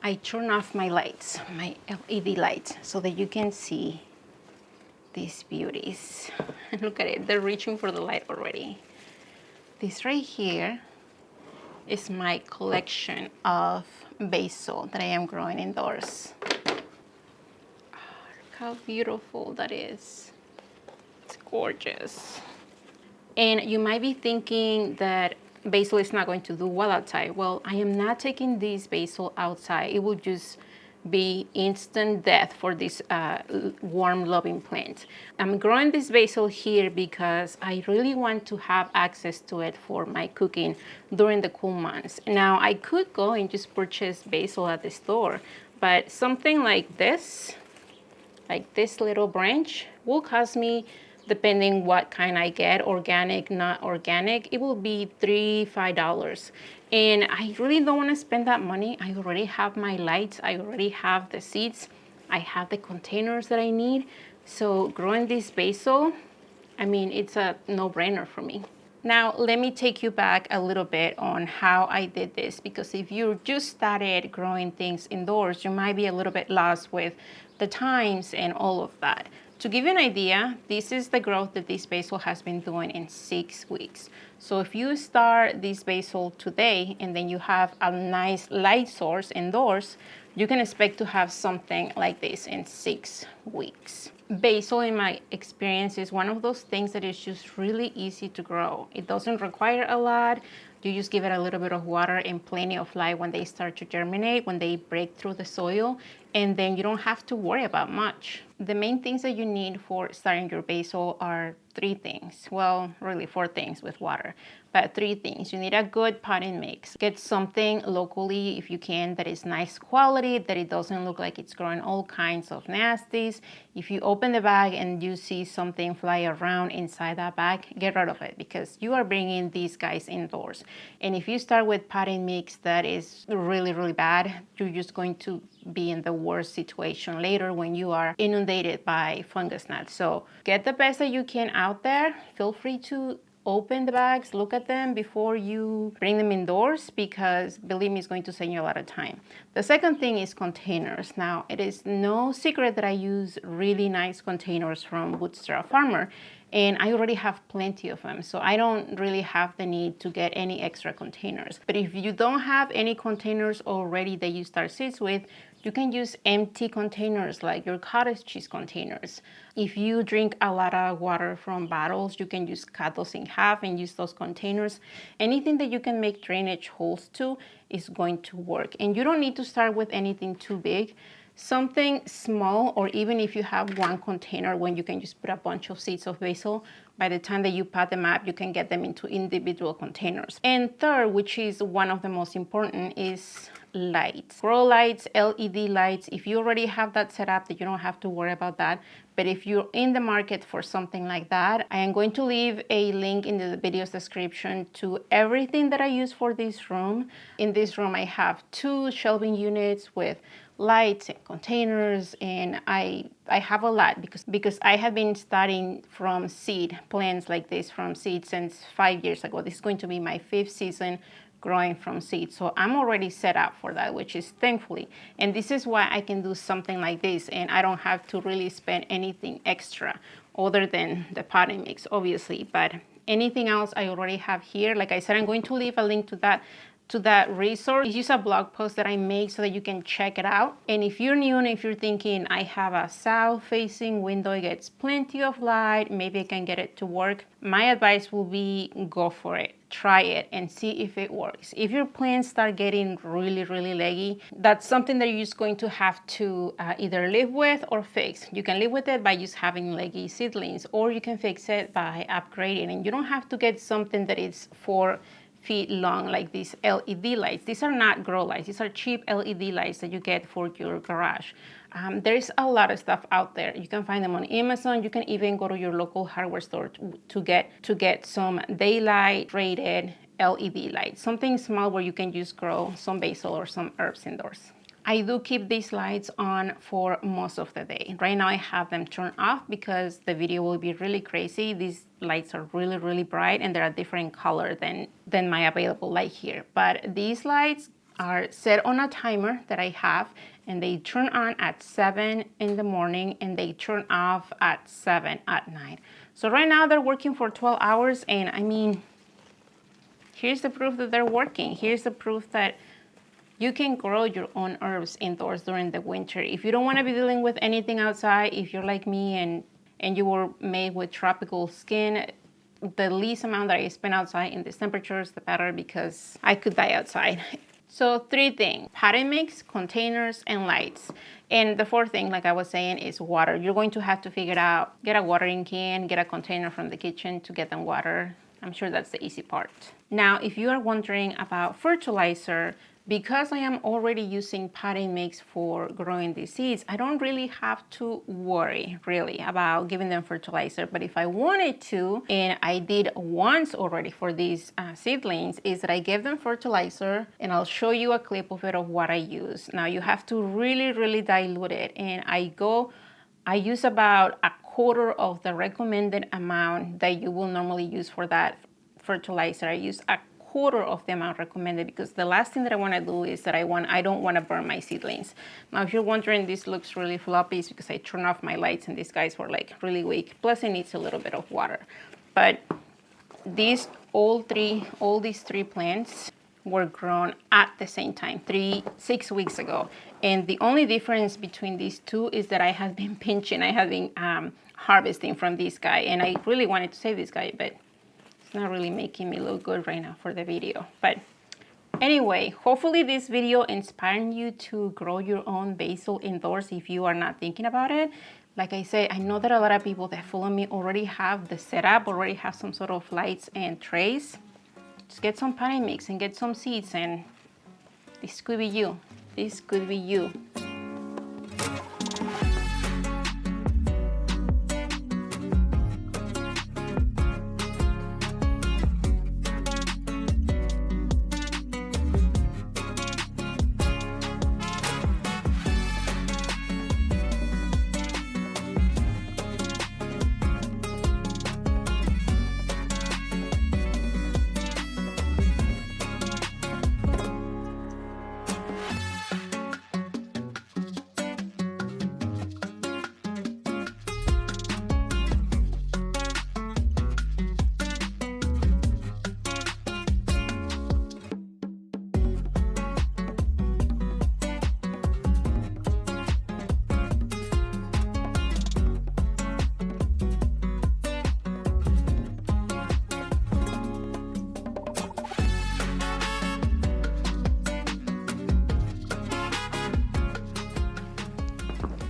I turn off my lights, my LED lights, so that you can see these beauties. Look at it, they're reaching for the light already. This right here is my collection of basil that I am growing indoors. Oh, look how beautiful that is. It's gorgeous. And you might be thinking that basil is not going to do well outside. Well, I am not taking this basil outside. It will just be instant death for this warm loving plant. I'm growing this basil here because I really want to have access to it for my cooking during the cool months. Now I could go and just purchase basil at the store, but something like this little branch will cost me, depending what kind I get, organic, not organic, it will be $3-5. And I really don't want to spend that money. I already have my lights, I already have the seeds, I have the containers that I need. So growing this basil, I mean, it's a no-brainer for me. Now, let me take you back a little bit on how I did this, because if you just started growing things indoors, you might be a little bit lost with the times and all of that. To give you an idea, this is the growth that this basil has been doing in 6 weeks. So if you start this basil today and then you have a nice light source indoors, you can expect to have something like this in 6 weeks. Basil, in my experience, is one of those things that is just really easy to grow. It doesn't require a lot. You just give it a little bit of water and plenty of light when they start to germinate, when they break through the soil, and then you don't have to worry about much. The main things that you need for starting your basil are 3 things. Well, really 4 things with water, but 3 things. You need a good potting mix. Get something locally, if you can, that is nice quality, that it doesn't look like it's growing all kinds of nasties. If you open the bag and you see something fly around inside that bag, get rid of it, because you are bringing these guys indoors. And if you start with potting mix that is really, really bad, you're just going to be in the worst situation later when you are inundated by fungus gnats. So get the best that you can out there. Feel free to open the bags, look at them before you bring them indoors, because believe me, it's going to save you a lot of time. The second thing is containers. Now, it is no secret that I use really nice containers from Bootstrap Farmer, and I already have plenty of them, so I don't really have the need to get any extra containers. But if you don't have any containers already that you start seeds with, you can use empty containers like your cottage cheese containers. If you drink a lot of water from bottles, you can just cut those in half and use those containers. Anything that you can make drainage holes to is going to work. And you don't need to start with anything too big. Something small, or even if you have 1 container when you can just put a bunch of seeds of basil, by the time that you pot them up, you can get them into individual containers. And third, which is one of the most important, is lights. Grow lights, LED lights. If you already have that set up, that you don't have to worry about that. But if you're in the market for something like that, I am going to leave a link in the video's description to everything that I use for this room. In this room, I have 2 shelving units with lights and containers, and I have a lot because I have been starting from seed plants like this from seed since 5 years ago. This is going to be my 5th season growing from seeds, so I'm already set up for that, which is thankfully. And this is why I can do something like this, and I don't have to really spend anything extra other than the potting mix, obviously. But anything else I already have here. Like I said, I'm going to leave a link to that resource. It's just a blog post that I make so that you can check it out. And if you're new and if you're thinking, I have a south facing window, it gets plenty of light, maybe I can get it to work, my advice will be go for it. Try it and see if it works. If your plants start getting really, really leggy, that's something that you're just going to have to either live with or fix. You can live with it by just having leggy seedlings, or you can fix it by upgrading. And you don't have to get something that is 4 feet long like these LED lights. These are not grow lights. These are cheap LED lights that you get for your garage. There's a lot of stuff out there. You can find them on Amazon. You can even go to your local hardware store to get some daylight rated LED lights. Something small where you can just grow some basil or some herbs indoors. I do keep these lights on for most of the day. Right now I have them turned off because the video will be really crazy. These lights are really, really bright and they're a different color than my available light here. But these lights are set on a timer that I have, and they turn on at 7 in the morning and they turn off at 7 at night. So right now they're working for 12 hours, and I mean, here's the proof that they're working. Here's the proof that you can grow your own herbs indoors during the winter. If you don't want to be dealing with anything outside, if you're like me and you were made with tropical skin, the least amount that I spend outside in these temperatures, the better, because I could die outside. So 3 things: potting mix, containers, and lights. And the 4th thing, like I was saying, is water. You're going to have to figure it out. Get a watering can, get a container from the kitchen to get them water. I'm sure that's the easy part. Now, if you are wondering about fertilizer, because I am already using potting mix for growing these seeds, I don't really have to worry really about giving them fertilizer. But if I wanted to, and I did once already for these seedlings, is that I gave them fertilizer, and I'll show you a clip of it of what I use. Now you have to really dilute it, and I use about a quarter of the recommended amount that you will normally use for that fertilizer. I use a quarter of the amount recommended, because the last thing that I want to do is that I don't want to burn my seedlings. Now, if you're wondering, this looks really floppy, it's because I turned off my lights and these guys were like really weak. Plus, it needs a little bit of water. But all these 3 plants were grown at the same time, 6 weeks ago. And the only difference between these 2 is that I have been pinching, I have been harvesting from this guy, and I really wanted to save this guy, but not really making me look good right now for the video. But anyway, hopefully this video inspired you to grow your own basil indoors if you are not thinking about it. Like I said, I know that a lot of people that follow me already have the setup, already have some sort of lights and trays. Just get some potting mix and get some seeds, and this could be you. This could be you.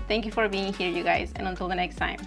Thank you for being here, you guys, and until the next time.